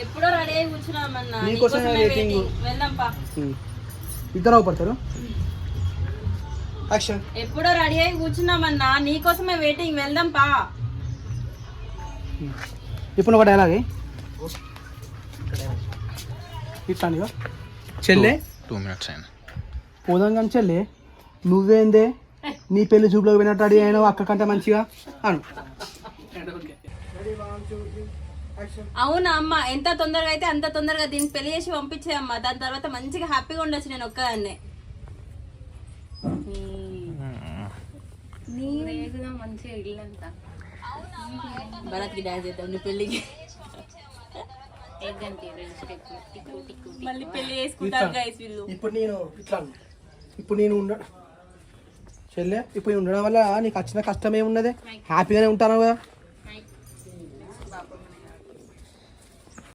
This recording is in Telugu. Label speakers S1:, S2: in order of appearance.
S1: ఎప్పుడో రెడీ అయి కూర్చున్నామన్నా
S2: నీకోసమే వెయిటింగ్.
S1: వెళ్దాం పా.
S2: ఇద్దరు పడతారు. యాక్షన్.
S1: ఎప్పుడో రెడీ అయి కూర్చున్నామన్నా నీకోసమే వెయిటింగ్, వెళ్దాం పా.
S2: ఇప్పుడు ఒక డైలాగ్ ఇట్లాంటిగా చెల్లె
S3: 2 minutes అయినా
S2: పోదాం కానీ చెల్లె నువ్వేందే నీ పెళ్లి చూపులోకి పోయినట్టు రెడీ అయినావు అక్క కంటే మంచిగా అను.
S1: అవునా అమ్మ, ఎంత తొందరగా అయితే అంత తొందరగా దీన్ని పెళ్లి చేసి పంపించే అమ్మ. దాని తర్వాత మంచిగా హ్యాపీగా ఉండొచ్చు నేను ఒక్కదాన్నే. మంచిగా ఇల్లంతా భరత్కి డాన్స్ చేద్దాం నీ పెళ్ళికి. మళ్ళీ పెళ్లి చేసుకుంటారు గైస్ వీళ్ళు.
S2: ఇప్పుడు నేను చెల్లె ఇప్పుడు ఉండడం వల్ల నీకు వచ్చిన కష్టం ఏమున్నది, హ్యాపీగానే ఉంటాను కదా.